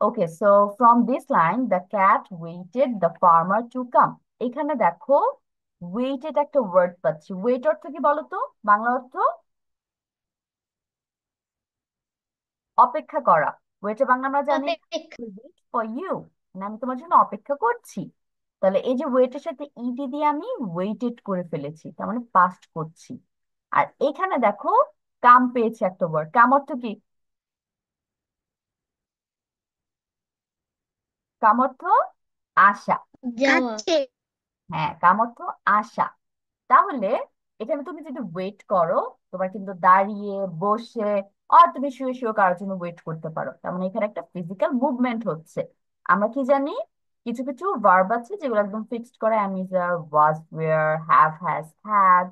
Okay, so from this line the cat waited the farmer to come. এখানে দেখো, weighted একটা word পাচ্ছি। Wait অর্থ কি বলো তো? বাংলা অর্থ অপেক্ষা করা। ওয়েটের বাংলা আমরা জানি অপেক্ষা। ওয়েট ফর ইউ, মানে আমি তোমার জন্য অপেক্ষা করছি। তাহলে এই যে ওয়েটের সাথে ইডি দিয়ে আমি ওয়েটেড করে ফেলেছি, তার মানে পাস্ট করছি। আর এখানে দেখো, কাম পেয়েছে একটা ওয়ার্ড। কাম অর্থ কি? কাম অর্থ আশা। যাওয়া। আছে। হ্যাঁ, কাম অর্থ আশা। তাহলে এখানে তুমি যদি ওয়েট করো, তোমার কিন্তু দাঁড়িয়ে, বসে, আর তুমি শুয়ে শুয়ে কারোর জন্য ওয়েট করতে পারো। তার মানে এখানে একটা ফিজিক্যাল মুভমেন্ট হচ্ছে। আমরা কি জানি, কিছু কিছু ভার্ব আছে যেগুলো একদম ফিক্সড করে, am, is, are, was, were, have, has, had.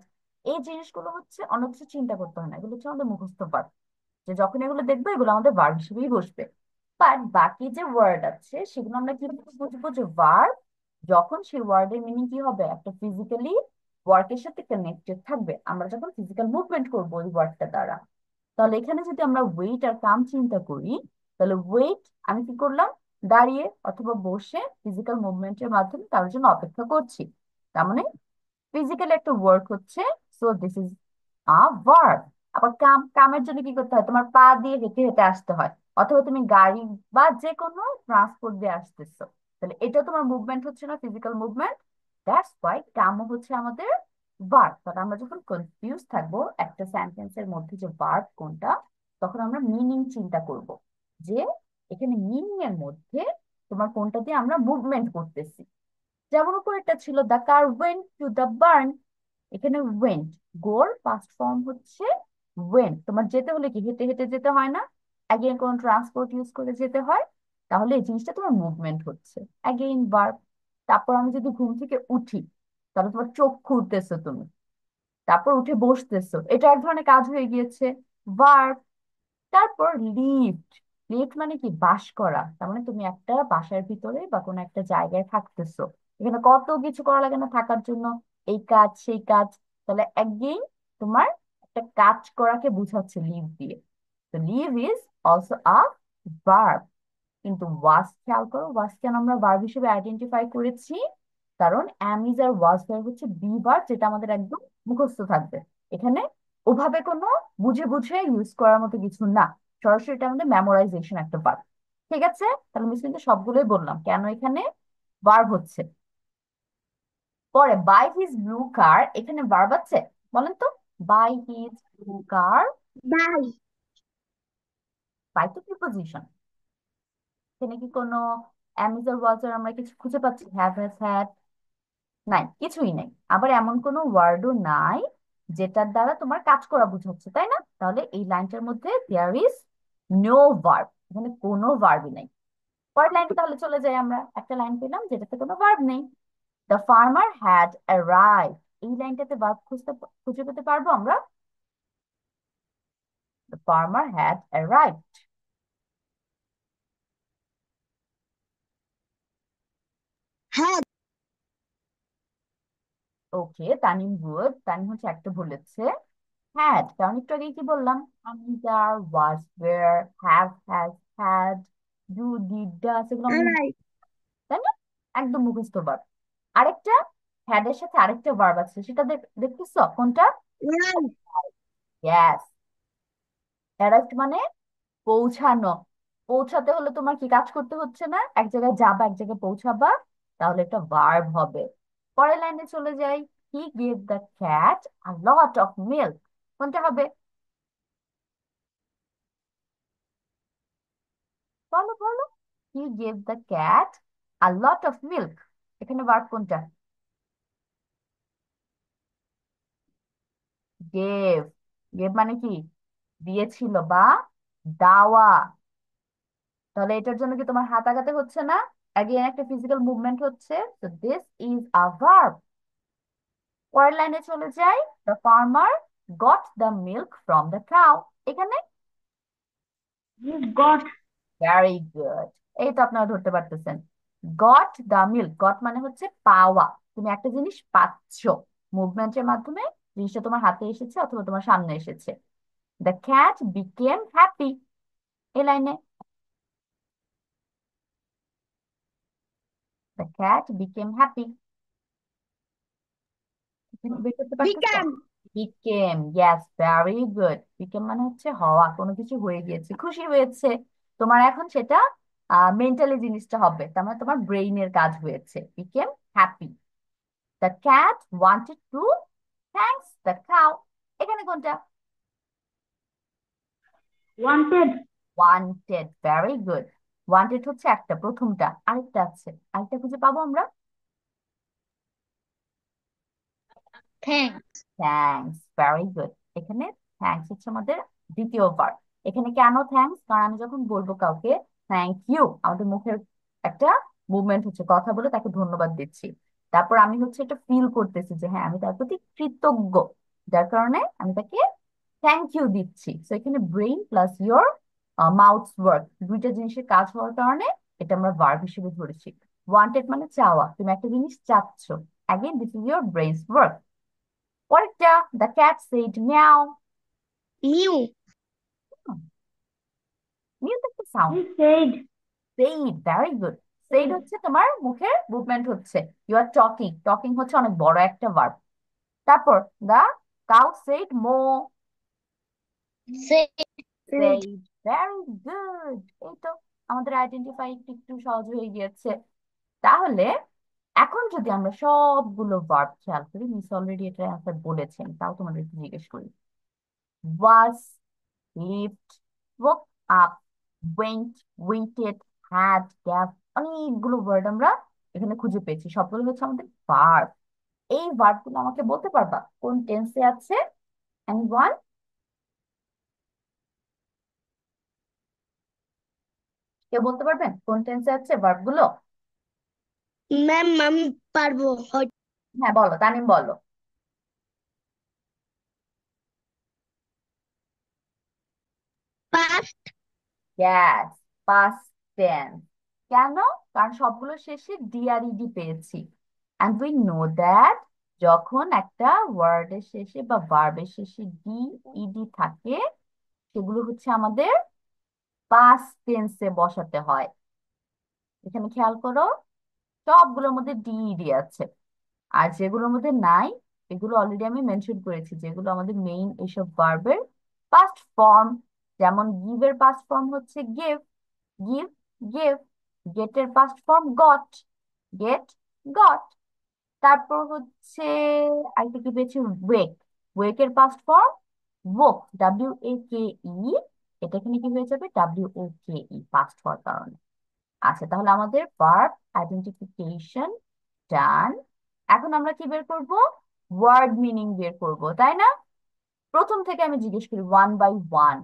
এই জিনিসগুলো হচ্ছে অনেক কিছু চিন্তা করতে হয় না, এগুলো হচ্ছে আমাদের মুখস্থ ভার্ব। যে যখন এগুলো দেখবো, এগুলো আমাদের ভার্ব হিসেবেই বসবে। বাট বাকি যে ওয়ার্ড আছে সেগুলো আমরা কিভাবে বুঝবো যে ভার্ব? যখন সেই ওয়ার্ডের মিনিং কি হবে, একটা ফিজিক্যালি ওয়ার্কের সাথে কানেক্টেড থাকবে, আমরা যখন ফিজিক্যাল মুভমেন্ট করবো ওই ওয়ার্ডটা দ্বারা। তাহলে এখানে যদি আমরা ওয়েট আর কাম চিন্তা করি, তাহলে ওয়েট, আমি কি করলাম, দাঁড়িয়ে অথবা বসে ফিজিক্যাল মুভমেন্টের মাধ্যমে তার জন্য অপেক্ষা করছি। তার মানে ফিজিক্যাল একটা ওয়ার্ক হচ্ছে। So this is a verb. আবার কাম, কামের জন্য কি করতে হয়? তোমার পা দিয়ে হেঁটে হেঁটে আসতে হয়, অথবা তুমি গাড়ি বা যে কোনো ট্রান্সপোর্ট দিয়ে আসতেছো। তাহলে এটা তোমার মুভমেন্ট হচ্ছে না, ফিজিক্যাল মুভমেন্ট। দ্যাটস ওয়াই কামও হচ্ছে আমাদের ভার্ব। তাহলে আমরা যখন কনফিউজ থাকবো একটা সেন্টেন্সের মধ্যে যে ভার্ব কোনটা, তখন আমরা মিনিং চিন্তা করব, যে এখানে মিনিং এর মধ্যে তোমার কোনটা দিয়ে আমরা মুভমেন্ট করতেছি। যেমন উপরেরটা ছিল the car went to the burn. এখানে ওয়েন্ট, গোর পাস্ট ফর্ম হচ্ছে ওয়েন্ট। তোমার যেতে হলে কি হেঁটে হেঁটে যেতে হয় না, অ্যাগেন কোন ট্রান্সপোর্ট ইউজ করে যেতে হয়। তাহলে এই জিনিসটা তোমার মুভমেন্ট হচ্ছে, অ্যাগেইন ভার্ব। তারপর আমি যদি ঘুম থেকে উঠি, তাহলে তোমার চোখ খুলতেছো তুমি, তারপর উঠে বসতেছো, এটা এক ধরনের কাজ হয়ে গিয়েছে, ভার্ব। তারপর লিফট। লিফট মানে কি? বাস করা। তার মানে তুমি একটা বাসার ভিতরে বা কোনো একটা জায়গায় থাকতেছো, এখানে কত কিছু করা লাগে না থাকার জন্য, এই কাজ সেই কাজ। তাহলে একদিন তোমার একটা কাজ করাকে বুঝাচ্ছে লিভ দিয়ে। তো live is also a verb. কিন্তু ওয়াজ, খেয়াল করো, ওয়াজ কেন আমরা ভার্ব হিসেবে আইডেন্টিফাই করেছি? কারণ অ্যাম, ইজ আর ওয়াজ ভার্ব হচ্ছে বি ভার্ব, যেটা আমাদের একদম মুখস্থ থাকবে। এখানে ওভাবে কোনো বুঝে বুঝে ইউজ করার মতো কিছু না, সরাসরি এটা আমাদের মেমোরাইজেশন একটা ভার্ব। ঠিক আছে, তাহলে মিস কিন্তু সবগুলোই বললাম কেন এখানে ভার্ব হচ্ছে। পরে বাই হিজ ব্লু কার, এখানে ভার্ব আছে? বলেন তো। By his blue car. By. By তো প্রিপোজিশন, এখানে কি কোনো অ্যামিজার ওয়াজার আমরা কিছু খুঁজে পাচ্ছি? হ্যাভ, হ্যাজ, হ্যাড নাই, কিছুই নাই। আবার এমন কোনো ওয়ার্ডও নাই যেটার দ্বারা তোমার কাজ করা বুঝাচ্ছে, তাই না? তাহলে এই লাইনটার মধ্যে দেয়ার ইজ নো ভার্ব, এখানে কোনো ভার্বই নাই। পরের লাইনটা তাহলে চলে যাই, আমরা একটা লাইন পেলাম যেটাতে কোনো ভার্ব নেই। The farmer had arrived. এই লাইনটাতে ভার্ব খুঁজে পেতে পারবো আমরা? The farmer had arrived. হ্যাঁ। ওকে, তানিম গুড। তানিম হচ্ছে একটা বলেছে হ্যাড, কারণ একটু আগে কি বললাম, আমি, যার, was, were, have, has, had, do, did, does, এগুলো আমাদের রাইট। তাই না? একদম মুখস্থ ভার্ব। আরেকটা হ্যাড এর সাথে আরেকটা ভার্ব আছে, সেটা দেখতেছো কোনটা? রাইট। ইয়েস। অ্যারাইভড মানে পৌঁছানো। পৌঁছাতে হলে তোমার কি কাজ করতে হচ্ছে না, এক জায়গায় যাবা, এক জায়গায় পৌঁছাবা, তাহলে এটা ভার্ব হবে। পরের লাইনে চলে যাই। He gave the cat a lot of milk. কোনটা হবে? বলো বলো। He gave the cat a lot of milk, এখানে ভার্ব কোনটা? গেভ। গেভ মানে কি? দিয়েছিল বা দাওয়া। তাহলে এটার জন্য কি তোমার হাত আগাতে হচ্ছে না? অ্যাগেন একটা ফিজিক্যাল মুভমেন্ট হচ্ছে। তো দিস ইজ আ ভার্ব। পরের লাইনে চলে যাই। The farmer got the milk from the cow. এখানে গট, ভেরি গুড। এই তো আপনারা ধরতে পারতেছেন। গট দ্য মিল্ক, গট মানে হচ্ছে পাওয়া। তুমি একটা জিনিস পাচ্ছ মুভমেন্টের মাধ্যমে, জিনিসটা তোমার হাতে এসেছে অথবা তোমার সামনে এসেছে। দ্য ক্যাট বিকেম হ্যাপি, এই লাইনে দ্য ক্যাট বিকেম হ্যাপি। বের করতে পারতেছো? Become. Became, yes, very good. Became মানে হচ্ছে হওয়া, কোনো কিছু হয়ে গিয়েছে, খুশি হয়েছে। তোমার এখন সেটা মেন্টালি জিনিসটা হবে, তার মানে তোমার ব্রেইনের কাজ হয়েছে। Became happy. The cat wanted to thanks the cow. এখানে কোনটা? Wanted. Wanted, very good. Wanted হচ্ছে একটা, প্রথমটা, আরেকটা আছে, আরেকটা খুঁজে পাবো আমরা। থ্যাঙ্কস। Thanks, very good. এখানে থ্যাঙ্কস হচ্ছে আমাদের দ্বিতীয় ভার্ব। এখানে কেন থ্যাঙ্কস? কারণ আমি যখন বলবো কাউকে থ্যাংক ইউ, আমাদের মুখের একটা মুভমেন্ট হচ্ছে, কথা বলে তাকে ধন্যবাদ দিচ্ছি। তারপর আমি হচ্ছে এটা ফিল করতেছি যে হ্যাঁ আমি তার প্রতি কৃতজ্ঞ, যার কারণে আমি তাকে থ্যাংক ইউ দিচ্ছি। তো এখানে ব্রেইন প্লাস ইয়োর মাউথস ওয়ার্ক, দুইটা জিনিসের কাজ হওয়ার কারণে এটা আমরা ভার্ব হিসেবে ধরেছি। ওয়ান্টেড মানে চাওয়া, তুমি একটা জিনিস চাচ্ছ। Again this is your brain's work. পরেরটা, the cat said meow. Mew. Mew তো একটা sound. He said. Said, very good. Said হচ্ছে তোমার মুখের মুভমেন্ট হচ্ছে, ইউ আর টকিং। টকিং হচ্ছে অনেক বড় একটা ভার্ব। তারপর the cow said moo. Said. Said, very good. এই তো আমাদের আইডেন্টিফাই একটু একটু সহজ হয়ে গিয়েছে। তাহলে এখন যদি আমরা সবগুলো ভার্ব খেয়াল করি, মিস অলরেডি এটা অ্যান্সার বলেছেন, তাও তোমাদেরকে জিজ্ঞেস করি। Was, lived, woke up, went, waited, had, gave, অনেকগুলো ওয়ার্ড আমরা এখানে খুঁজে পেয়েছি, সবগুলো হচ্ছে আমাদের ভার্ব। এই ভার্ব গুলো আমাকে বলতে পারবা কোন টেন্সে আছে? এনিওয়ান? কেউ বলতে পারবেন কোন টেন্সে আছে ভার্ব গুলো? ম্যাম আমি পারবো। হ্যাঁ বলো, তানিম বলো। পাস্ট। Gas, past tense. কেন? কারণ সবগুলো শেষে ডিআরইডি পেয়েছি। অ্যান্ড উই নো দ্যাট যখন একটা ওয়ার্ডের শেষে বা ভার্বের শেষে ডিইডি থাকে, সেগুলো হচ্ছে আমাদের পাস্ট টেন্সে বসাতে হয়। এখানে খেয়াল করো, সবগুলোর মধ্যে ডিইডি আছে। আর যেগুলোর মধ্যে নাই, এগুলো অলরেডি আমি মেনশন করেছি, যেগুলো আমাদের মেইন এইসব ভার্বের পাস্ট ফর্ম। যেমন গিভ এর পাস্ট ফর্ম হচ্ছে গিভ, গিভ, গিভ। গেট এর past form got, get, got. তারপর হচ্ছে আরেকটা কি পেয়েছি, ওয়েক। ওয়েক এর পাস্ট ফর্ম woke, WAKE। এটা এখানে কি হয়ে যাবে, WOKE, পাস্ট হওয়ার কারণে। আচ্ছা, তাহলে আমাদের ভার্ব আইডেন্টিফিকেশন ডান। এখন আমরা কি বের করব? ওয়ার্ড মিনিং বের করব, তাই না? প্রথম থেকে আমি জিজ্ঞেস করি one by one.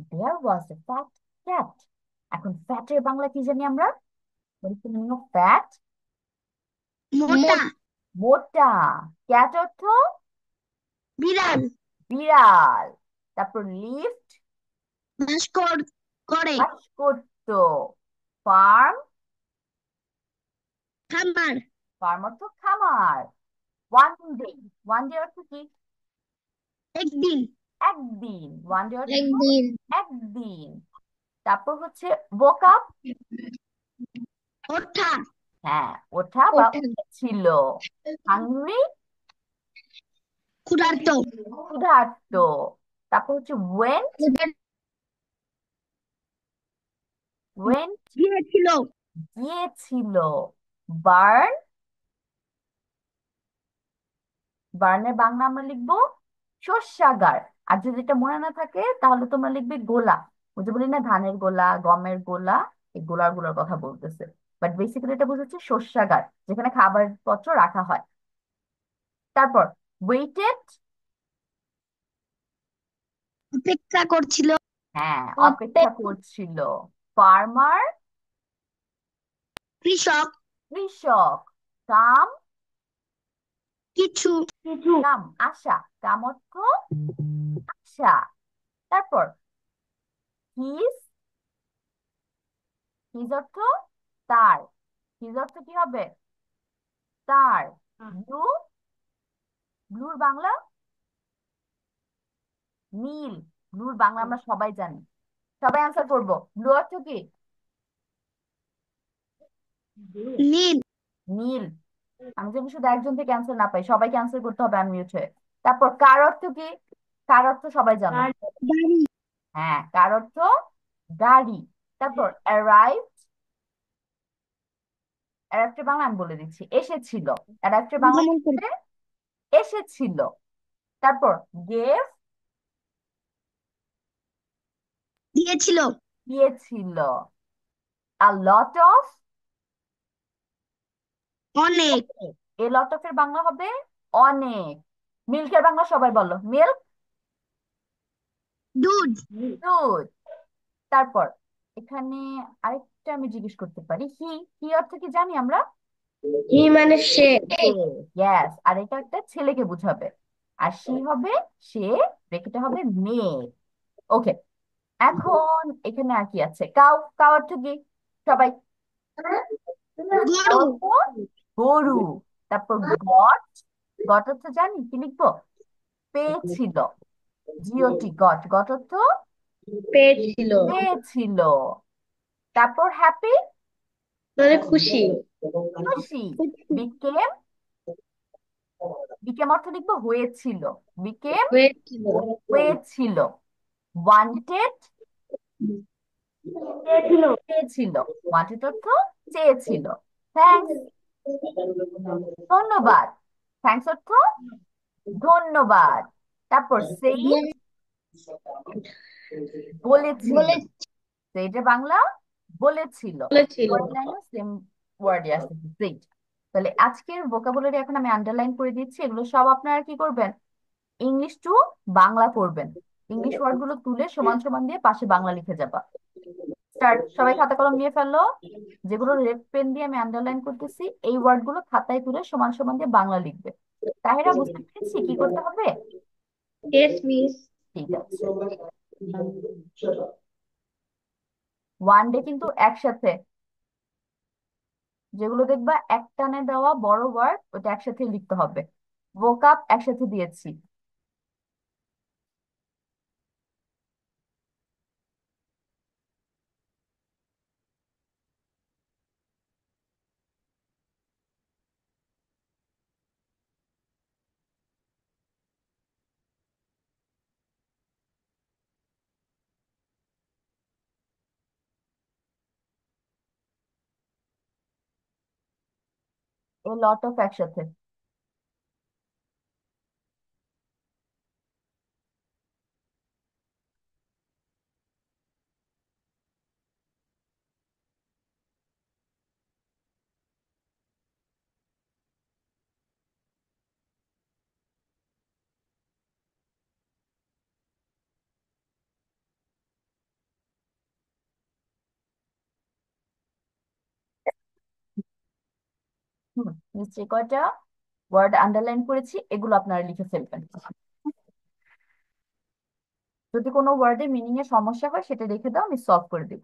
There was a fat cat. এখন ফ্যাটের বাংলা কি জানি আমরা? ফ্যাট, মোটা। মোটা। ক্যাট অর্থ বিড়াল। বিড়াল। তারপর লিফট, বাস করে। বাস করতো। ফার্ম, খামার। ফার্ম অর্থ খামার। ওয়ান ডে, ওয়ান ডে অর্থ কি? একদিন। একদিন, ওয়ান ডে অর্থ একদিন। একদিন। তারপর হচ্ছে woke up, ওঠা। হ্যাঁ ওঠা বা ওঠা। উঠেছিল। হাংরি, ক্ষুধার্ত। ক্ষুধার্ত। তারপর হচ্ছে went, went, গিয়েছিল। গিয়েছিল। বার্ন, বার্নের বাংলা আমরা লিখবো শস্যাগার। আর যদি এটা মনে না থাকে তাহলে তোমরা লিখবে গোলা। ওই যে বলি না ধানের গোলা, গমের গোলা, এই গোলার গুলোর কথা বলতেছে। বাট বেসিক্যালি এটা বোঝাচ্ছে শস্যাগার, যেখানে খাবার পত্র রাখা হয়। তারপর ওয়েটেড, অপেক্ষা করছিল। হ্যাঁ অপেক্ষা করছিল। ফার্মার, কৃষক। কৃষক। কাম, কিছু। কিছু। কাম আশা, কাম অর্থ আশা। তারপর হিজ, হিজ অর্থ তার। হিজ অর্থ কি হবে? তার। ব্লু, ব্লুর বাংলা নীল। ব্লুর বাংলা আমরা সবাই জানি, সবাই আনসার করবো। ব্লু অর্থ কি? নীল। নীল। আমি যেন শুধু একজন থেকে ক্যান্সেল না পাই, সবাই ক্যান্সেল করতে হবে আনমিউট হয়ে। তারপর কার অর্থ কি? কার অর্থ সবাই জানো। গাড়ি। হ্যাঁ, কার অর্থ গাড়ি। তারপর অ্যারাইভ, অ্যারাইভের বাংলা আমি বলে দিচ্ছি, এসেছিল। অ্যারাইভের বাংলা কি আগমন করে। হবে? এসেছিল। তারপর গেভ, দিয়েছিল। দিয়েছিল। আ লট অফ, অনেক। এ লট অফ এর বাংলা হবে অনেক। মিল্কের বাংলা সবাই বলো, মিল্ক। দুধ। দুধ। তারপর এখানে আরেকটা আমি জিজ্ঞেস করতে পারি, হি, হি অর্থ কি জানি আমরা? হি মানে সে। ইয়েস, আর এটা একটা ছেলেকে বুঝাবে। আর সি হবে সে, ব্রেকেটে হবে মেয়ে। ওকে, এখন এখানে আর কি আছে? কাউ, কাউ অর্থ কি সবাই? কাউ গরু। অর্থ গরু। তারপর গট, গট অর্থ জানি কি লিখবো? পেয়েছিল। জিওটি, গট, গট অর্থ পেয়েছিল পেয়েছিল। তারপর হ্যাপি, মানে খুশি। খুশি। বিকেম, বিকেম অর্থ লিখবো হয়েছিল। বিকেম, হয়েছিল। হয়েছিল। ওয়ান্টেড, পেয়েছিল। চেয়েছিল। ওয়ান্টেড অর্থ চেয়েছিল। থ্যাঙ্কস, ধন্যবাদ। থ্যাঙ্কস অর্থ ধন্যবাদ। তারপর সেইড, বলেছিল। তো এটা বাংলা বলেছিল। বলেছিল। পরের লাইনও সেম ওয়ার্ডে আসতেছে, সেইড। তাহলে আজকের ভোকাবুলারি এখন আমি আন্ডারলাইন করে দিচ্ছি, এগুলো সব আপনারা কি করবেন? ইংলিশ টু বাংলা করবেন। ইংলিশ ওয়ার্ড গুলো তুলে সমান সমান দিয়ে পাশে বাংলা লিখে যাবা। স্টার্ট, সবাই খাতা কলম নিয়ে ফেললো। যেগুলো রেড পেন দিয়ে আমি আন্ডারলাইন করতেছি, এই ওয়ার্ড গুলো খাতায় তুলে সমান সমান দিয়ে বাংলা লিখবে। তাহিরা, বুঝতে পেরেছি কি করতে হবে? Yes miss. ঠিক আছে। ওয়ান ডে কিন্তু একসাথে, যেগুলো দেখবা একটানে দেওয়া বড় ওয়ার্ড ওটা একসাথে লিখতে হবে। ভোকাব একসাথে দিয়েছি। এ লট অফ একসাথে। হুম, নিশ্চয়ই কয়টা ওয়ার্ড আন্ডারলাইন করেছি, এগুলো আপনারা লিখে ফেলবেন। যদি কোনো ওয়ার্ডের মিনিং এর সমস্যা হয় সেটা রেখে দাও, আমি সলভ করে দিব।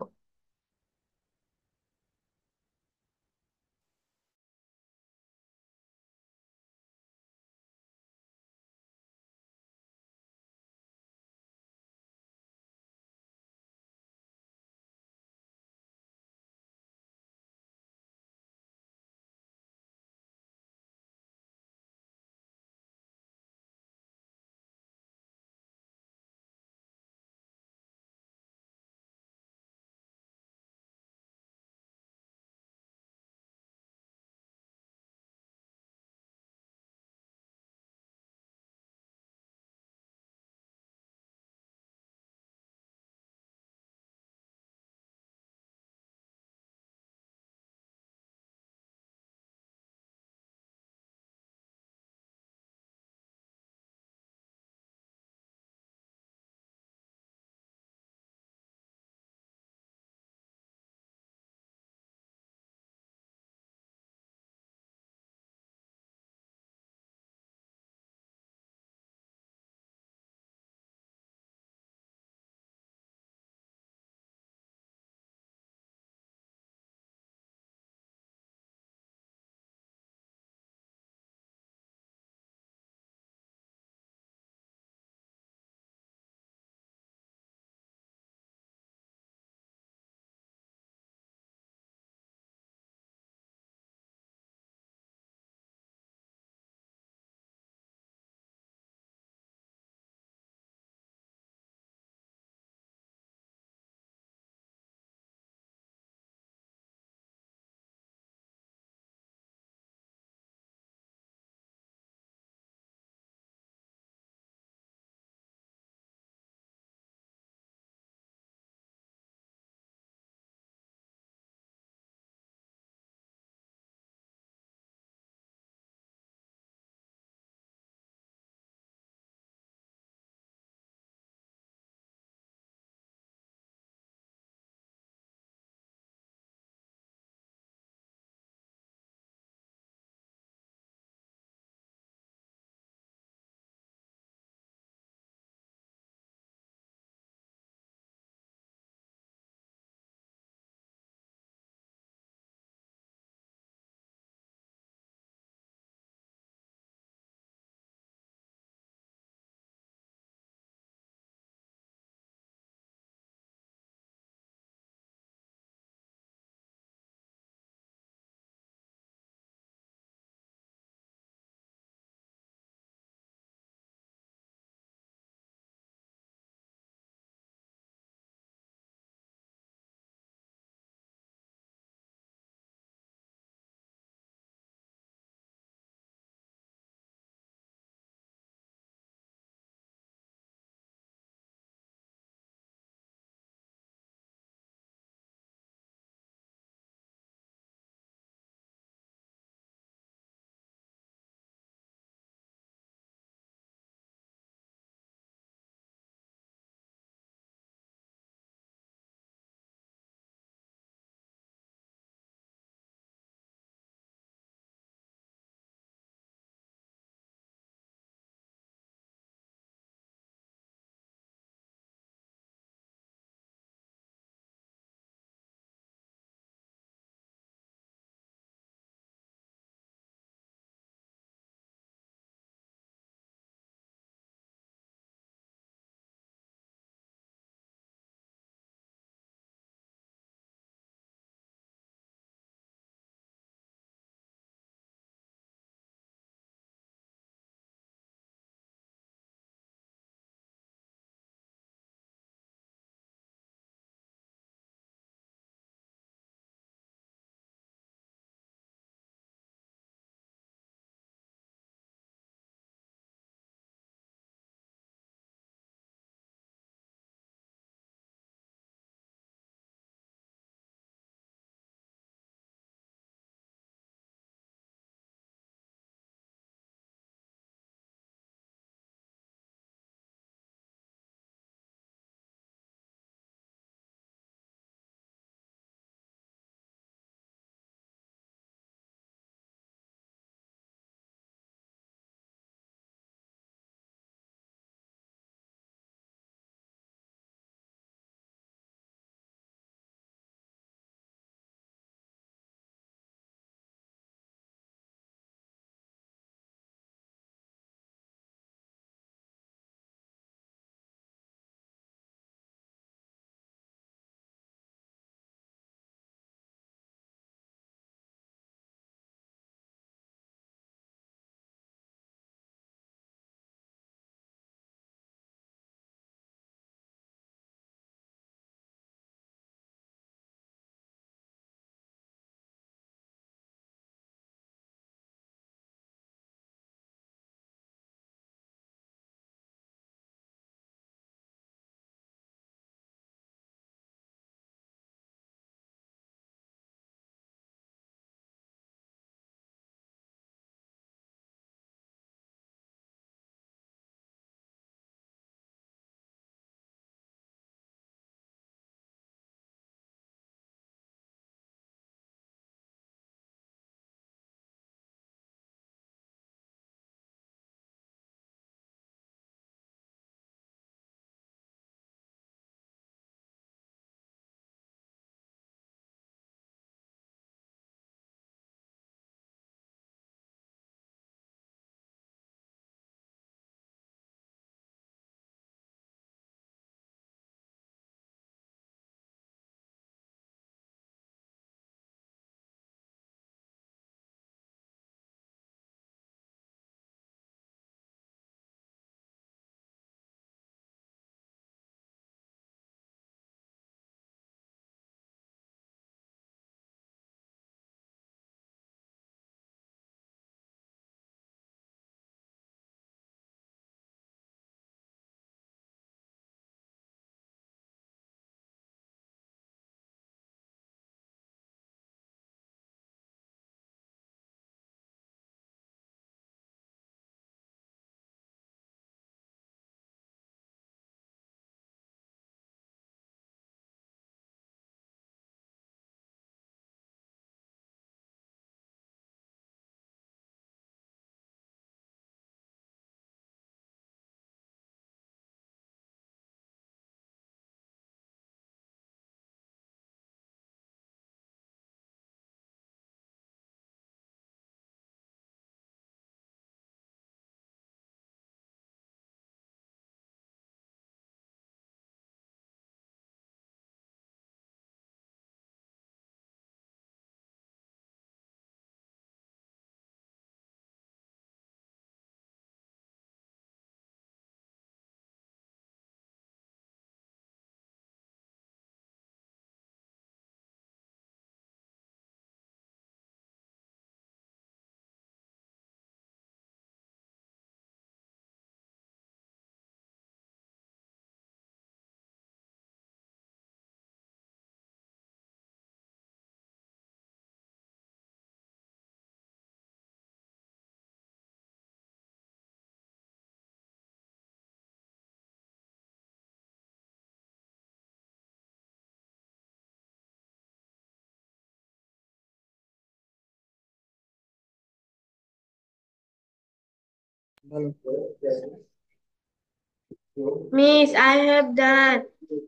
মিস আই হ্যাভ ডান,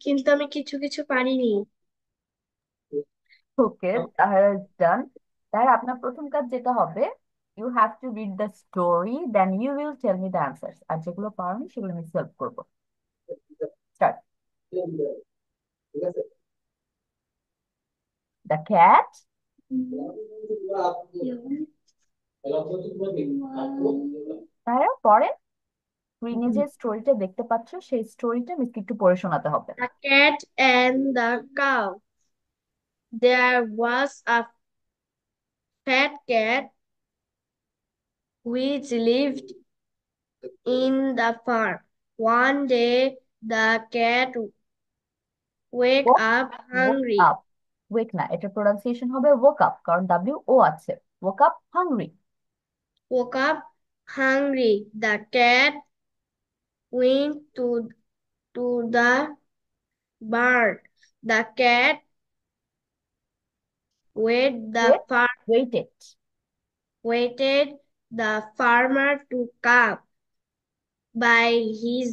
কিন্তু আমি কিছু কিছু পারিনি। ওকে, তাহলে ডান। তাহলে আপনার প্রথম কাজ যেটা হবে, you have to read the story, then you will tell me the answers. আর যেগুলো পারোনি সেগুলো আমি সলভ করবো। স্টার্ট। The cat. তাহলে পরে স্ক্রিনে যে স্টোরিটা দেখতে পাচ্ছ সেই স্টোরিটা মিসকে একটু পড়ে শোনাতে হবে। The cat and the cow. There was a fat cat which lived in the farm. One day, the cat woke up woke hungry. up, ওয়েক না, এটা প্রোনাউন্সিয়েশন হবে woke up, কারণ ডাব্লিউ ও আছে। woke up hungry। Woke up hungry. The cat went to the barn. The cat wait the wait far waited waited the farmer to come by his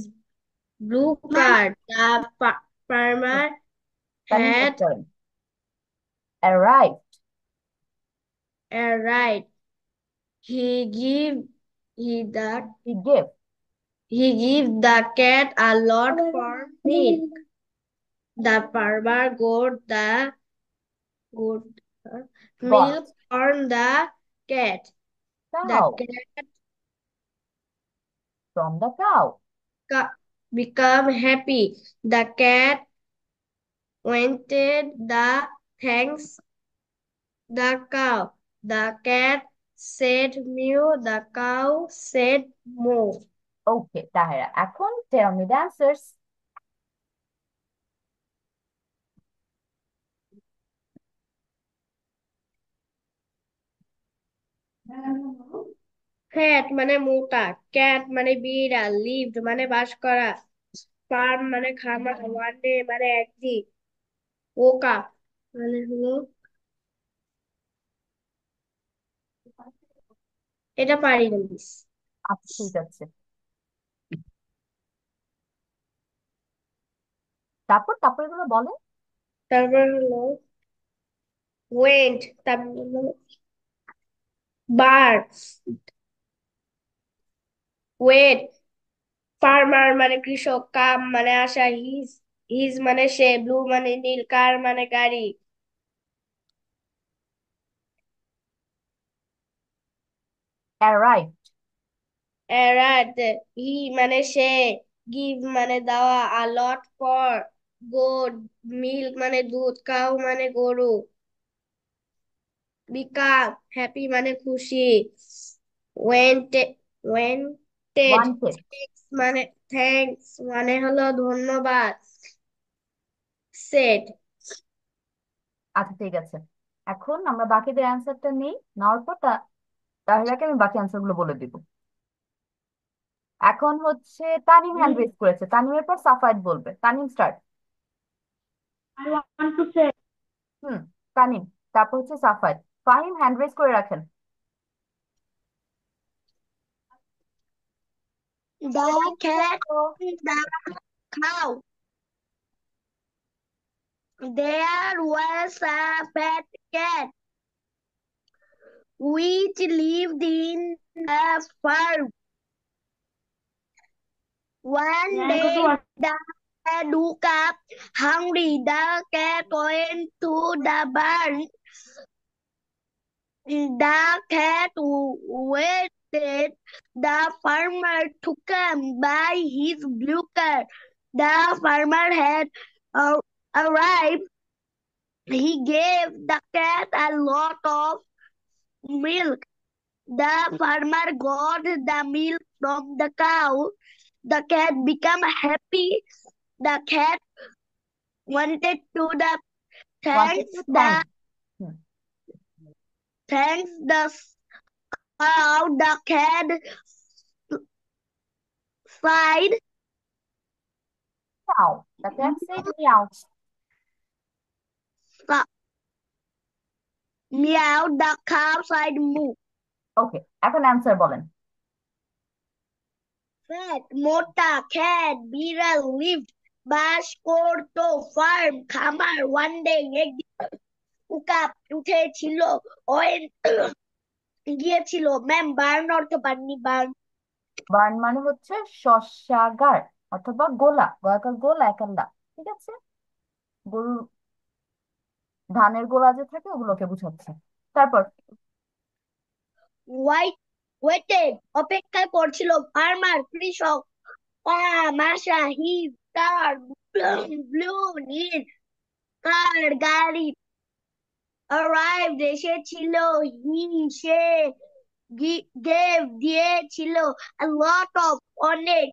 blue card. The farmer Tanim had উত্তরণ arrived। arrived. He gave he the he gave he gave the cat a lot for milk. The farmer got got milk on the cat. The cow cat from the cow। become happy. The cat wanted the thanks the cow. The cat said mew. The cow said moo. ওকে তাহেরা, এখন tell me the answers। Fat মানে মোটা, cat মানে বিড়াল, lived মানে বাস করা, farm মানে খামার, one day মানে একদিন, ওকা মানে হলো, এটা পারি না মিস। আচ্ছা ঠিক আছে, তারপর তারপর এগুলো বলো। তারপর হলো ওয়েন্ট, তারপর হলো বার্ড, ওয়েট, ফার্মার মানে কৃষক, কাম মানে আশা, হিজ হিজ মানে সে, ব্লু মানে নীল, কার মানে গাড়ি, arrived এরাত, হি মানে সে, গিভ মানে দেওয়া, আলট ফর, গোট, মিল্ক মানে দুধ, কাউ মানে গরু, বিকাম হ্যাপি মানে খুশি, ওয়েন্টে ওয়েন্টেড, wanted। মানে থ্যাঙ্কস মানে হলো ধন্যবাদ, সেড। আচ্ছা ঠিক আছে, এখন আমরা বাকিদের অ্যান্সারটা নিই। নেওয়ার পর তাহিরাকে আমি বাকি অ্যান্সার গুলো বলে দিব। এখন হচ্ছে তানিম হ্যান্ড রেজ করেছে, তানিমের পর সাফায়েত বলবে। Tanim start. I want to say হুম, তানিম, তারপর হচ্ছে সাফায়েত। ফাহিম হ্যান্ড রেজ করে রাখেন। the cat, the cow. There was a fat cat which lived in the farm. One day, the cat woke up hungry. The cat went to the barn. The cat waited the farmer to come by his blue car. The farmer had uh, arrived. He gave the cat a lot of milk. The farmer got the milk from the cow. The cat became happy. The cat wanted to the wanted thanks to the thank। Hmm, thanks the cow. The cat sighed meow, the cat said meow। meow. The cow sighed moo. ওকে, এখন answer বলেন। Fat, মোটা, cat, বিড়াল, lived, বাস করতো, farm, খামার, one day, একদিন, উকা, উঠেছিল, when, গিয়েছিল, ম্যাম, বার্ন অর্থ পাননি, বার্ন, বার্ন মানে হচ্ছে শস্যাগার অথবা গোলা, গোলাকার গোলা একান্ডা। ঠিক আছে, গরুর ধানের গোলা যে থাকে ওগুলোকে বুঝাচ্ছে। তারপর হোয়াইট, ওয়েটেড, অপেক্ষা করছিল, ফার্মার, কৃষক, মাসা, হিজ, কার, ব্লু, নীল, কার, গাড়ি, arrived, এসেছিল, হি, সে, gave, দিয়েছিল, a lot of, অনেক,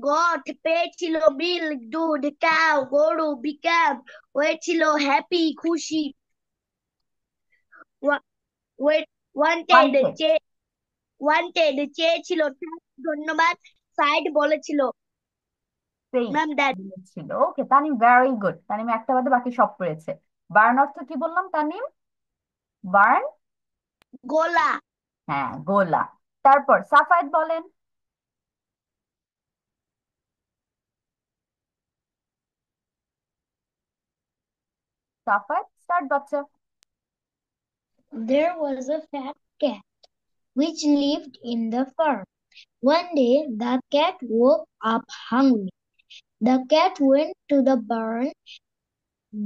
got, পেয়েছিল, milk, দুধ, cow, গরু, became, হয়েছিল, happy, খুশি, wanted, ওয়ান্টেড, wanted, চেয়েছিল, ধন্যবাদ, সাইড, বলেছিল, পেইড ম্যাম, দ্যাট, দিয়েছিল। ওকে তানিম, ভেরি গুড। তানিম একটা বাদে বাকি সব পেরেছে। বার্ন অর্থ কি বললাম তানিম? বার্ন, গোলা, হ্যাঁ গোলা। তারপর সাফায়েত বলেন। সাফায়েত স্টার্ট বাচ্চা। There was a fat cat which lived in the farm. One day the cat woke up hungry. The cat went to the barn.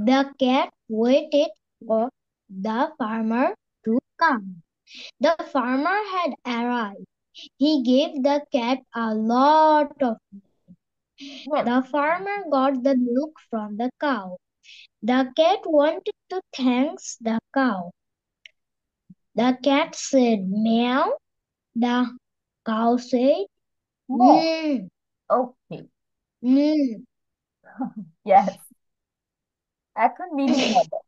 The cat waited for the farmer to come. The farmer had arrived. He gave the cat a lot of. Milk, The farmer got the milk from the cow. The cat wanted to thank the cow. The cat said meow. The cow said moo. moo. Okay, Moo. Yes. এখন মিলি বলো।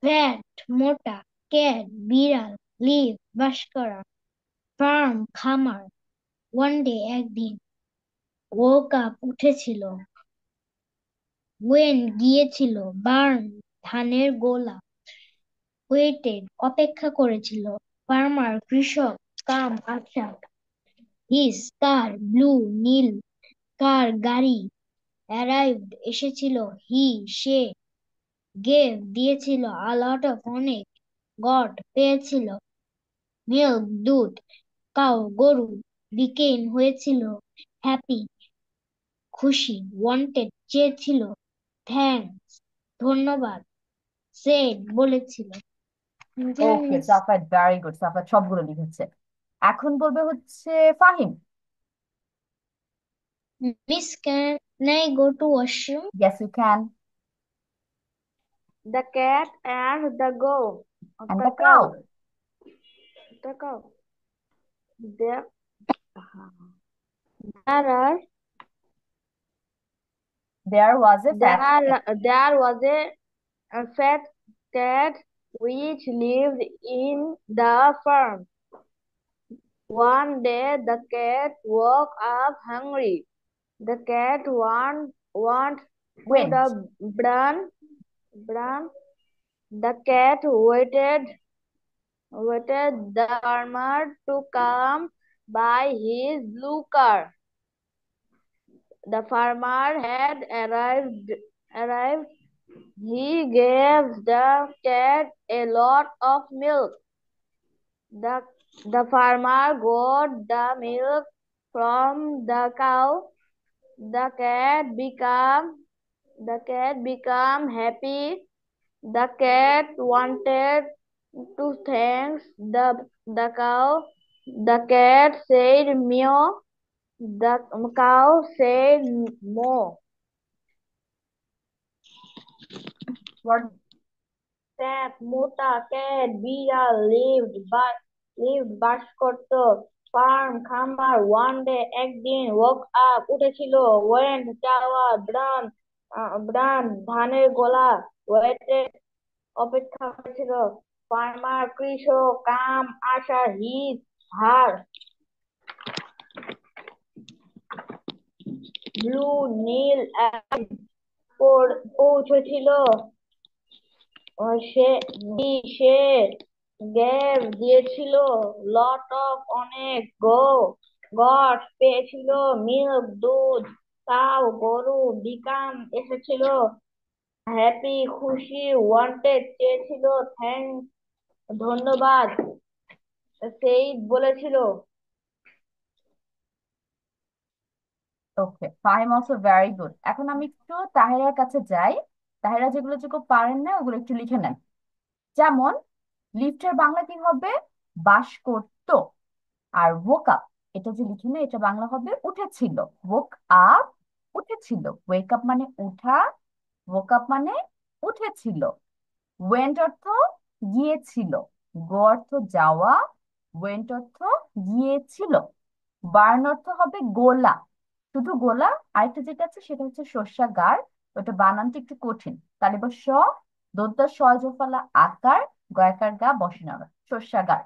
Fat, মোটা, cat, বিড়াল, live, বাস করা, farm, খামার, one day, একদিন, woke up, উঠেছিল, went, গিয়েছিল, burn, ধানের গোলা, waited, অপেক্ষা করেছিল, farmer, কৃষক, come, আচ্ছা, his, তার, blue, নীল, car, গাড়ি, arrived, এসেছিল, he, সে, gave, দিয়েছিল, a lot of, অনেক, got, পেয়েছিল, milk, দুধ, কাউ, গরু, became, হয়েছিল, হ্যাপি, খুশি, wanted, চেয়েছিল, থ্যাঙ্কস, ধন্যবাদ, said, বলেছিল। ওকে জানিস সাফায়েত, ভেরি গুড। সাফায়েত সবগুলো লিখেছে। এখন বলবে হচ্ছে ফাহিম। Miss, can I go to washroom? Yes you can. the cat and the go, and the the cow. cow, the cow, there, there are, there was a fat. there was a fat cat which lived in the farm. One day the cat woke up hungry. The cat want to went, the barn. The cat waited the farmer to come by his blue car. The farmer had arrived. He gave the cat a lot of milk. The, the farmer got the milk from the cow. The cat became happy. The cat wanted to thank the cow. The cat said meow. The cow said moo. Fat, মোটা, cat, বিড়াল, lived, বাস করত, farm, খামার, one day, একদিন, woke up, উঠেছিল, went, যাওয়া, barn, ধানের গোলা, waited, অপেক্ষা করেছিল, farmer, কৃষক, come, আসা, his, হার, blue, নীল, পৌঁছেছিল, সে, সে, গেভ দিয়েছিল, লট অফ অনেক, গট পেয়েছিল, মিল্ক দুধ, কাউ গরু, বিকাম এসেছিল, হ্যাপি খুশি, ওয়ান্টেড চেয়েছিল, থ্যাঙ্কস ধন্যবাদ, সেই বলেছিল। ওকে, ফাইম অলসো ভেরি গুড। এখন আমি একটু তাহেরার কাছে যাই। তাহেরা যেগুলো যেগুলো পারেন না ওগুলো একটু লিখে নেন। যেমন লিফটের বাংলা কি হবে? বাস করতো। আর woke up, এটা যে লিখি না, এটা বাংলা হবে উঠেছিল। woke up, উঠেছিল। wake up মানে উঠা, woke up মানে উঠেছিল। went অর্থ গিয়েছিল, go অর্থ যাওয়া, went অর্থ গিয়েছিল। বার্ন অর্থ হবে গোলা, শুধু গোলা। আরেকটা যেটা আছে সেটা হচ্ছে শস্যাগার, ওটা বানানটা একটু কঠিন। তালিবা স, দন্তা স জফলা আকার, গয়াকার গা বসে শস্যাগার।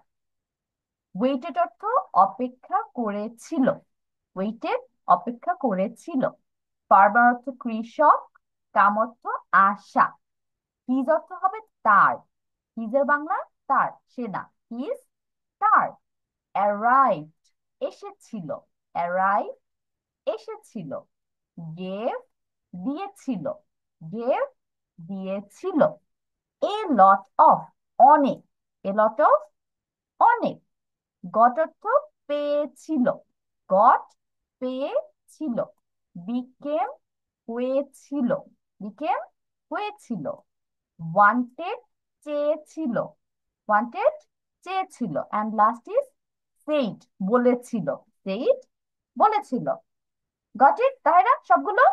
ওয়েটেড অর্থ অপেক্ষা করেছিল, ওয়েটেড অপেক্ষা করেছিল। ফার্মার অর্থ কৃষক, কাম অর্থ আশা। হিজ অর্থ হবে তার, হিজের বাংলা তার, সে না, হিজ তার। অ্যারাইভড, এসেছিল, অ্যারাইভ এসেছিল। গেভ, দিয়েছিল, গেভ দিয়েছিল। এ লট অফ, অনেক, এ লট অফ অনেক। গট অর্থ পেয়েছিল, গট পেয়েছিল। বিকেম, হয়েছিল, বিকেম হয়েছিল। ওয়ান্টেড, চেয়েছিল, ওয়ান্টেড চেয়েছিল। অ্যান্ড লাস্ট ইজ সেইড, বলেছিল, সেইড বলেছিল। গট ইট তাহেরা সবগুলো?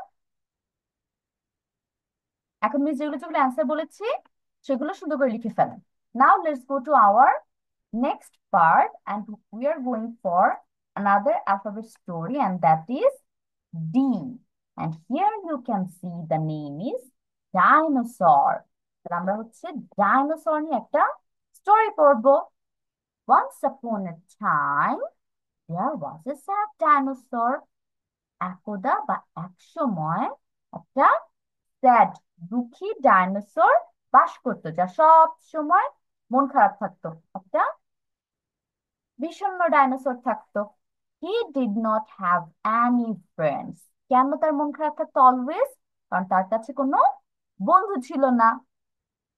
এখন মিস যেগুলো যেগুলো অ্যান্সার বলেছি সেগুলো সুন্দর করে লিখে ফেলেন। Now let's go to our next part, and we are going for another alphabet story, and that is D. And here you can see the name is dinosaur. তাহলে আমরা হচ্ছে ডাইনোসর নিয়ে একটা স্টোরি পড়বো। Once upon a time there was a sad dinosaur. একদা বা এক সময় একটা স্যাড, দুঃখী ডাইনোসর বাস করতো, যা সব সময় মন খারাপ থাকতো। একটা বিষণ্ণ ডাইনোসর থাকতো। He did not have any friends. কেন তার মন খারাপ থাকতো অলওয়েজ? কারণ তার কাছে কোনো বন্ধু ছিল না।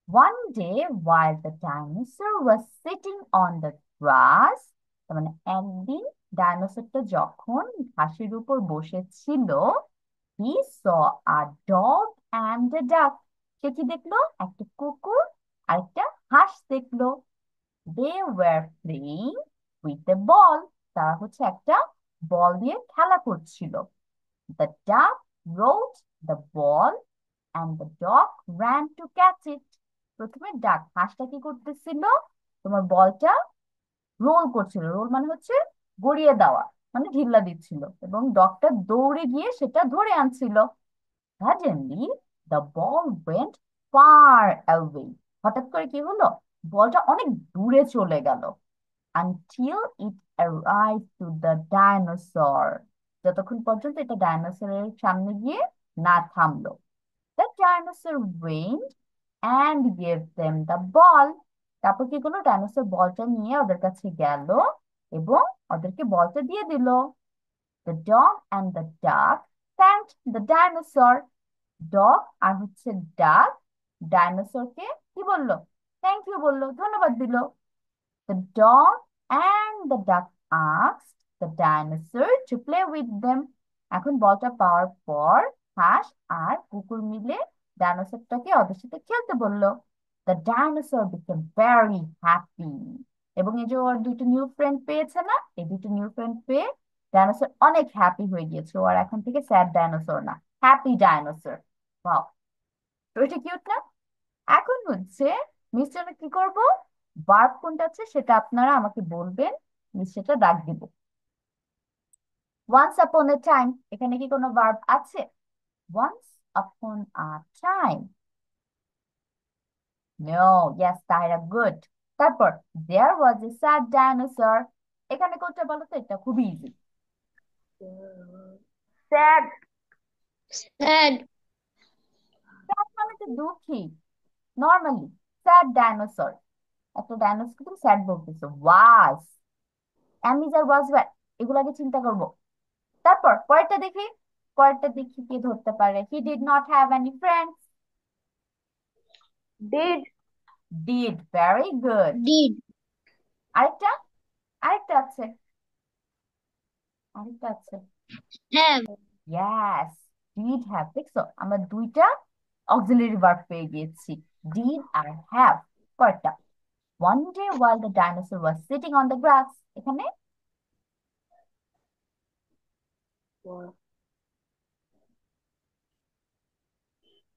One day while the dinosaur was sitting on the grass, তার মানে একদিন ডাইনোসরটা যখন ঘাসের উপর বসেছিল, he saw a dog and a duck. সে কি দেখলো? একটা কুকুর আর একটা হাঁস দেখলো। They were playing with a ball. তারা হচ্ছে একটা বল দিয়ে খেলা করছিল। The duck rolled the ball and the dog ran to catch it. প্রথমে ডাক, হাঁসটা কি করতেছিল? তোমার বলটা রোল করছিল। রোল মানে হচ্ছে গড়িয়ে দেওয়া, মানে ঢিল্লা দিচ্ছিল, এবং ডগটা দৌড়ে গিয়ে সেটা ধরে আনছিল। Suddenly the ball went far away. হঠাৎ করে কি হলো? বলটা অনেক দূরে চলে গেল। Until it arrived to the dinosaur. যতক্ষণ পর্যন্ত এটা ডাইনোসরের সামনে গিয়ে না থামলো। The dinosaur went and gave them the ball. তারপর কি করলো? ডাইনোসর বলটা নিয়ে ওদের কাছে গেল এবং ওদেরকে বলটা দিয়ে দিল। The dog and the duck thanked the dinosaur. Dog আর হচ্ছে ডাক ডাইনোসরকে কি বললো? থ্যাংক ইউ বললো, ধন্যবাদ দিল। The dog and the duck asked the dinosaur to play with them. এখন বলটা পাওয়ার পর হাঁস আর কুকুর মিলে ডাইনোসরটাকে ওদের সাথে খেলতে বললো। The dinosaur became very happy. এবং এই যে ওর দুটো নিউ ফ্রেন্ড পেয়েছে না, এই দুটো নিউ ফ্রেন্ড পেয়ে ডাইনোসর অনেক হ্যাপি হয়ে গিয়েছে। ও আর এখন থেকে স্যাড ডাইনোসর না, হ্যাপি ডাইনোসর। ওয়াও, তো এটা কিউট না? এখন হচ্ছে মিশ্রণে কি করব? ভার্ব কোনটা আছে সেটা আপনারা আমাকে বলবেন, আমি সেটা ডাক দিব। ওয়ান্স আপন এ টাইম, এখানে কি কোনো ভার্ব আছে? Once upon a time, no. Yes Tahra, good. তারপর there was a sad dinosaur, এখানে কোনটা বলো তো? এটা খুবই ইজি। Sad, Sad. স্যাড মানে তো দুঃখী, নর্মালি স্যাড ডাইনোসর। একটা ডাইনোসরকে তুমি স্যাড বলতেছো, ওয়াজ, অ্যামিজ আর ওয়াজ ওয়্যার, এগুলো আগে চিন্তা করবো। তারপর পরেরটা দেখি কি ধরতে পারে। He did not have any friends. Did. Did, very good. Did. আরেকটা, আরেকটা আছে, আরেকটা আছে। Have. Yes, did have. দেখছো আমরা দুইটা অক্সিলারি ভার্ব পেয়ে গিয়েছি, ডিড আর হ্যাভ। পরেরটা, one day while the dinosaur was sitting on the grass, এখানে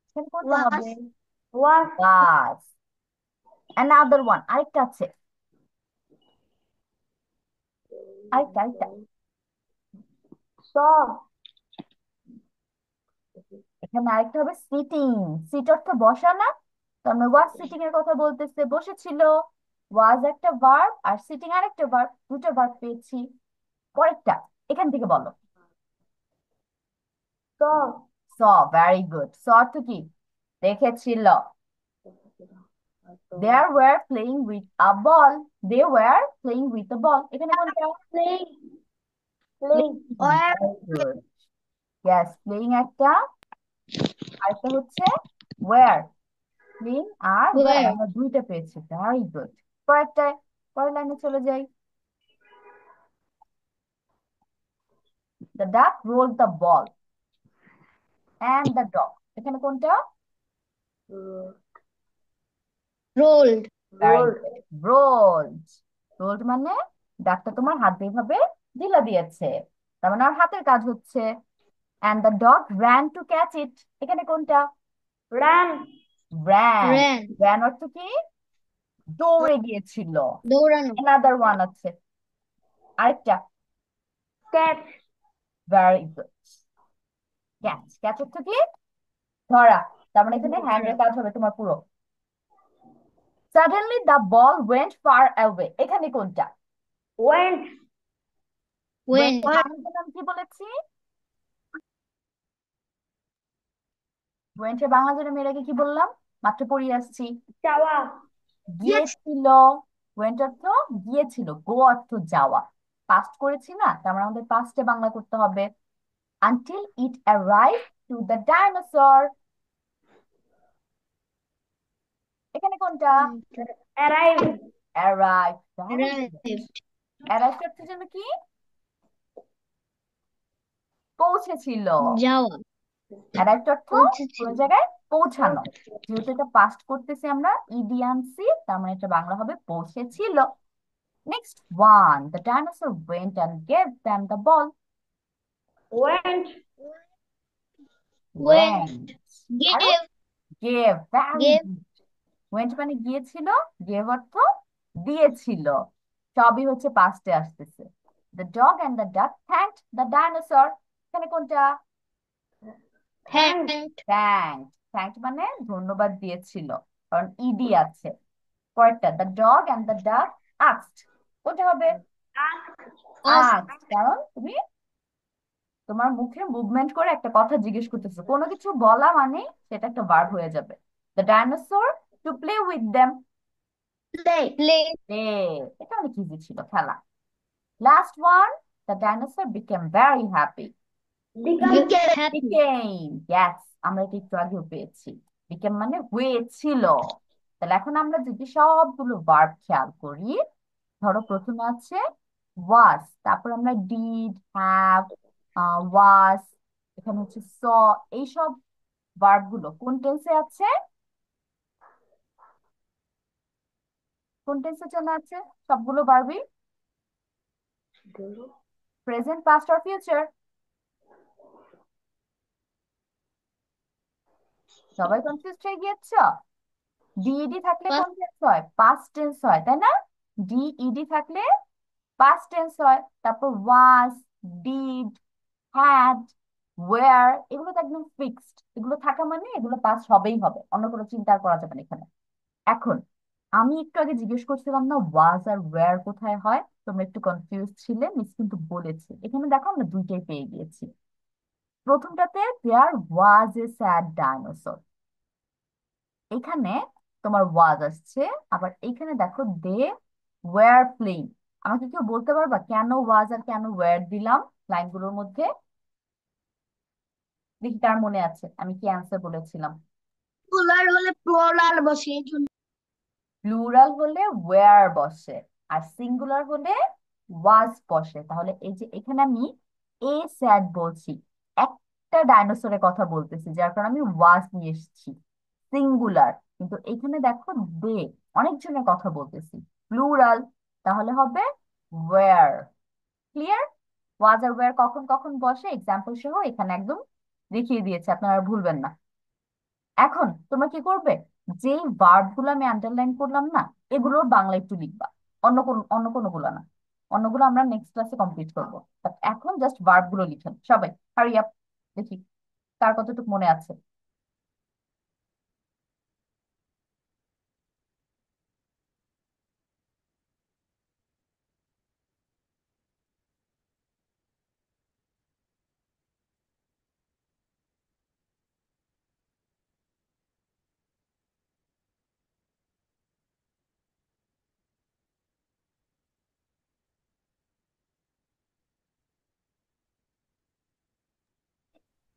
এখানে কোনটা হবে? Was. Was. was। another one, আরেকটা আছে, আরেকটা আরেকটা। Saw. এখানে আরেকটা হবে সিটিং। সিট অর্থ বসা না? তো আমরা ওয়াজ সিটিং এর কথা বলতেছে, বসেছিল। ওয়াজ একটা ভার্ব আর সিটিং আরেকটা ভার্ব, দুটো ভার্ব পেয়েছি। পরেরটা, এখান থেকে বলো। Saw. স, ভেরি গুড। স অর্থ কি? দেখেছিল। They were playing with a ball. They were playing with a ball. এখানে কোনটা? Playing. Playing, Playing. Or very good. Yes, playing একটা, আরেকটা হচ্ছে where। প্লেইং আর where, Where. আমরা দুইটা পেয়েছি, ভেরি গুড। পরেরটায়, পরের লাইনে চলে যাই। The duck rolled the ball and the dog, এখানে কোনটা? Rolled. Very Rolled. Good, rolled। rolled মানে ডাকটা তোমার হাত দিয়ে এভাবে ঢিলা দিয়েছে, তার মানে আর হাতের কাজ হচ্ছে। and the dog ran to catch it, এখানে কোনটা? Ran. ran। Ran. ran অর্থ কি? দৌড়ে গিয়েছিল। দৌড়ানো। another one আছে, আরেকটা, Catch. very good, catch. Catch অর্থ কি? ধরা। তার মানে এখানে হ্যান্ড ধরা। এর কাজ হবে তোমার পুরো। suddenly the ball went far away, এখানে কোনটা? Went. went Went. এর বাংলা নাম কি বলেছি? went এর বাংলা জন্য মেয়ের আগে কি বললাম? মাত্র পড়িয়ে আসছি, Chawa. Yes. গিয়েছিল। went অর্থ গিয়েছিল, গো অর্থ যাওয়া। পাস্ট করেছি না, তার মানে আমাদের পাস্টে বাংলা করতে হবে। until it arrived to the dinosaur, এখানে কোনটা? Arrived. arrived, very good। Arrived. arrived অর্থ জন্য কি? পৌঁছেছিল। যাওয়া। arrived অর্থ পৌঁছেছিল। কোন জায়গায়? পৌঁছানো। যেহেতু এটা পাস্ট করতেছি আমরা, ইডি আনছি, তার মানে এটা বাংলা হবে পৌঁছেছিল। Next one, the dinosaur went and gave them the ball, Went. Went. went আর Gave. gave, very Gave. good। went মানে গিয়েছিল, gave অর্থ দিয়েছিল, সবই হচ্ছে পাস্টে আসতেছে। the dog and the duck thanked the dinosaur, এখানে কোনটা? Thanked. thanked। thanked মানে ধন্যবাদ দিয়েছিল, কারণ ইডি আছে। পরেরটা, the dog and the duck asked, কোনটা হবে? Asked. asked, কারণ তুমি তোমার মুখে মুভমেন্ট করে একটা কথা জিজ্ঞেস করতেছো, কোনো কিছু বলা মানে সেটা একটা ভার্ব হয়ে যাবে। the dinosaur to play with them, Play. Play. play, এটা অনেক ইজি ছিল, খেলা। Last one, the dinosaur became very happy, Become. Became happy. became, yes, আমরা এটা একটু আগেও পেয়েছি। became মানে হয়েছিল। তাহলে এখন আমরা যদি সবগুলো ভার্ব খেয়াল করি, ধরো প্রথমে আছে was, তারপর আমরা did, have, was, এখানে হচ্ছে saw, এইসব ভার্ব গুলো কোন টেন্সে আছে? কোন টেন্সের জন্য আছে? সবগুলো ভার্বই প্রেজেন্ট, পাস্ট আর ফিউচার। সবাই কনফিউজ হয়ে গিয়েছ? ডিইডি থাকলে কোন টেন্স হয়? পাস্ট টেন্স হয়, তাই না? ডিইডি থাকলে পাস্ট টেন্স হয়। তারপর ওয়াজ, ডিড, হ্যাড, ওয়্যার, এগুলো তো একদম ফিক্সড, এগুলো থাকা মানে এগুলো পাস্ট হবেই হবে, অন্য কোনো চিন্তা আর করা যাবে না এখানে। এখন আমি একটু আগে জিজ্ঞেস করছিলাম না ওয়াজ আর ওয়্যার কোথায় হয়, তোমরা একটু কনফিউজ ছিলে, মিস কিন্তু বলেছে। এখানে দেখো আমরা দুইটাই পেয়ে গিয়েছি। প্রথমটাতে দেয়ার ওয়াজ এ স্যাড ডাইনোসর, এখানে তোমার ওয়াজ আসছে। আবার এইখানে দেখো দে ওয়্যার প্লেইং। আমাকে কেউ বলতে পারবা কেন ওয়াজ আর কেন ওয়্যার দিলাম লাইনগুলোর মধ্যে? দেখি কার মনে আছে আমি কি অ্যান্সার বলেছিলাম। সিঙ্গুলার হলে প্লুরাল বসে এই জন্য। প্লুরাল হলে ওয়্যার বসে, আর সিঙ্গুলার হলে ওয়াজ বসে। তাহলে এই যে এখানে আমি এ স্যাড বলছি, একটা ডাইনোসরের কথা বলতেছি, যার কারণে আমি ওয়াজ নিয়ে এসেছি সিঙ্গুলার। কিন্তু এখানে দেখো দে অনেকজনের কথা বলতেছি, প্লুরাল, তাহলে হবে ওয়্যার। ক্লিয়ার? ওয়াজ আর ওয়্যার কখন কখন বসে এক্সাম্পল সহ এখানে একদম দেখিয়ে দিয়েছে, আপনারা ভুলবেন না। এখন তোমরা কি করবে, যেই ভার্ব গুলো আমি আন্ডারলাইন করলাম না, এগুলো বাংলা একটু লিখবা। অন্য কোনো গুলো না, অন্যগুলো আমরা নেক্সট ক্লাসে কমপ্লিট করবো। বাট এখন জাস্ট ভার্ব গুলো লিখেন সবাই, হারি আপ। দেখি কার কতটুকু মনে আছে।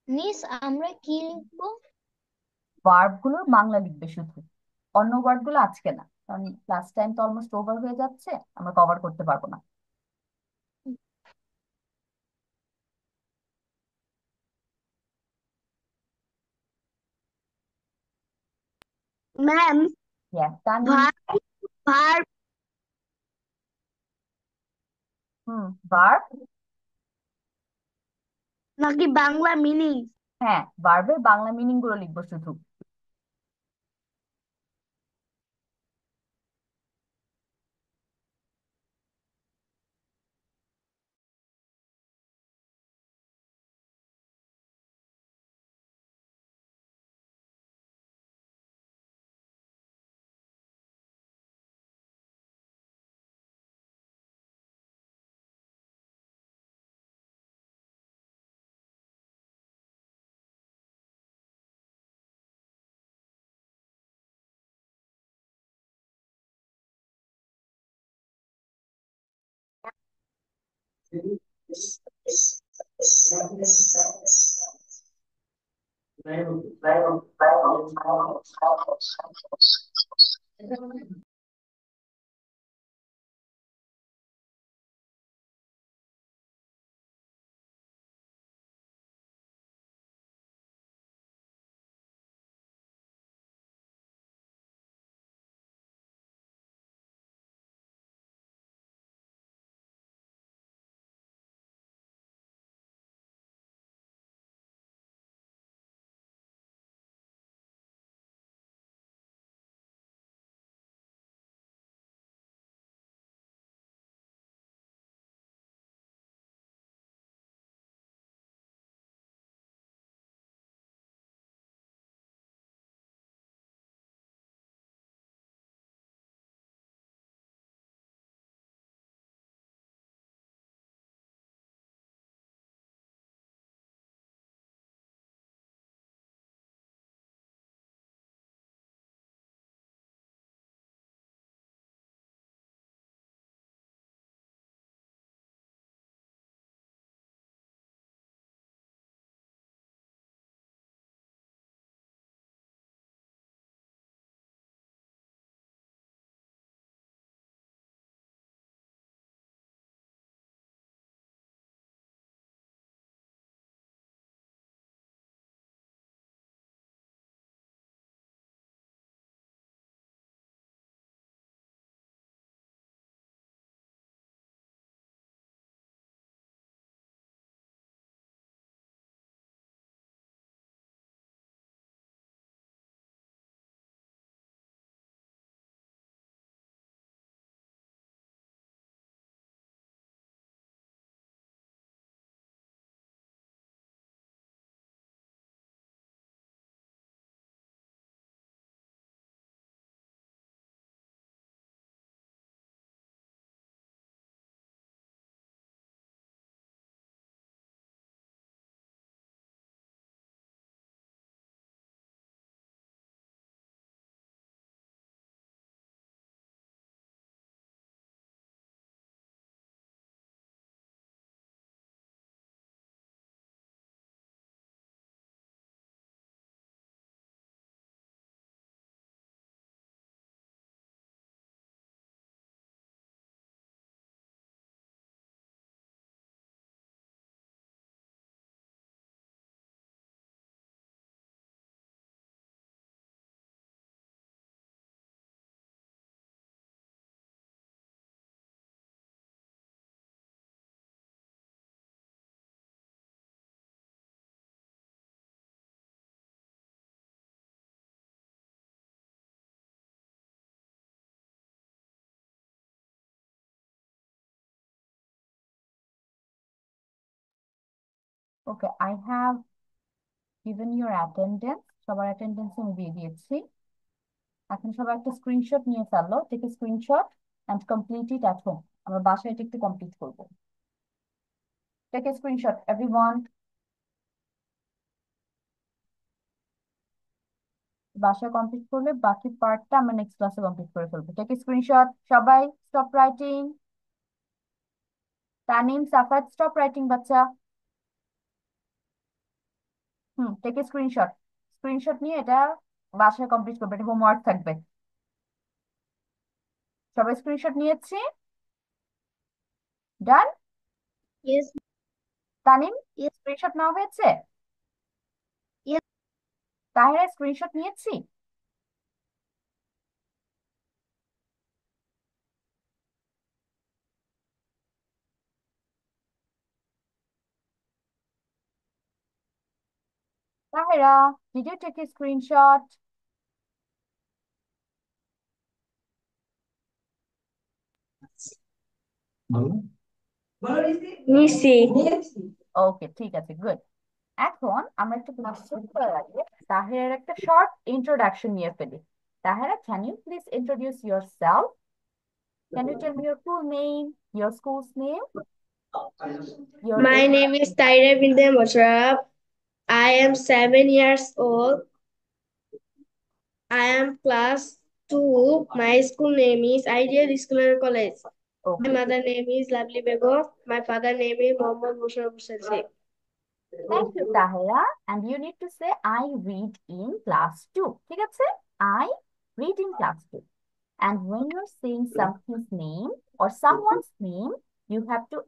মিস আমরা কি লিখবো? ভার্ব গুলো বাংলা লিখবে শুধু, অন্য ওয়ার্ড গুলো আজকে না, কারণ ক্লাস টাইম তো অলমোস্ট ওভার হয়ে যাচ্ছে, আমরা কভার করতে পারবো না। ম্যাম, তানভীর। ভার ভার ভার্ব। নাকি বাংলা মিনিং? হ্যাঁ, ভার্বের বাংলা মিনিং গুলো লিখবো শুধু। Okay, I have given your attendance. সবার অ্যাটেন্ডেন্স আমি দিয়ে দিয়েছি। এখন সবাই একটা স্ক্রিনশট নিয়ে ফেললো, take a screenshot and complete it at home. আমরা বাসায় এটা একটু কমপ্লিট করবো। Take a screenshot everyone. বাসায় কমপ্লিট করলে বাকি পার্টটা আমরা নেক্সট ক্লাসে কমপ্লিট করে ফেলবো। টেক এ স্ক্রিনশট সবাই। Stop writing. Tanim, Safat, stop writing বাচ্চা। Take a screenshot. স্ক্রিনশট নিয়ে এটা বাসায় কমপ্লিট করবে, এটা হোমওয়ার্ক থাকবে। সবাই স্ক্রিনশট নিয়েছি? ডান? Yes, তানিম, yes, স্ক্রিনশট নেওয়া হয়েছে? yes. তাহিরা, স্ক্রিনশট নিয়েছি? Tahira, did you take a screenshot? নিছি। ওকে, ঠিক আছে, গুড। এখন আমরা একটু ক্লাস শুরু করার আগে তাহেরার একটা শর্ট ইন্ট্রোডাকশন নিয়ে ফেলি। Tahera, can you please introduce yourself? Can you tell me your full name, your school's name, your My age? name is Tyra Binte Musharraf. I am 7 years old. I am class 2. My school name is Ideal School and College. My Okay, mother name is Lovely Begum. My father name is Mohammad Musharraf Hussain Sheikh. thank you, Tahira. And you need to say, I read in class 2. ঠিক আছে? I read in class 2. And when you're saying something's name or someone's name, you have to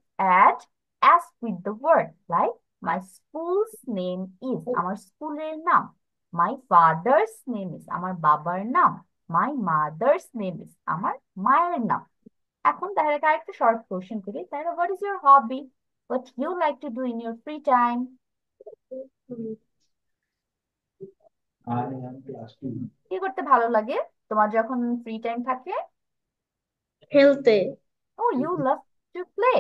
add as with the word. Like, my school's name is, আমার স্কুলের নাম। My father's name is, আমার বাবার নাম। My mother's name is, আমার মায়ের নাম। এখন তাহলে আরেকটা শর্ট কোশ্চেন করি। তাহলে, what is your hobby? What you like to do in your free time? কি করতে ভালো লাগে তোমার যখন ফ্রি টাইম থাকে? Health. Oh, you love to play.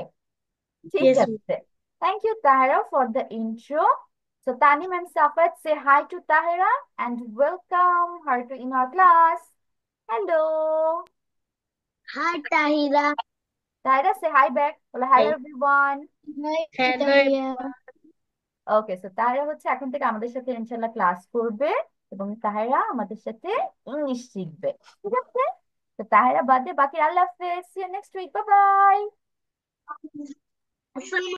ঠিক Yes. আছে। Thank you, Tahira, for the intro. So, Tanim and Safat, say hi to Tahira and welcome her to in our class. Hello. Hi, Tahira. Tahira, say hi back. Hello, hello everyone. Hi, Hello. Tahira. Okay, so Tahira হচ্ছে এখন থেকে আমাদের সাথে ইনশাল্লাহ class করবে এবং তাহিরা আমাদের সাথে ইংলিশ শিখবে। ঠিক আছে? তো তাহিরা বাদে বাকি আল্লাহ হাফেজ। See you next week. Bye bye. Assalamu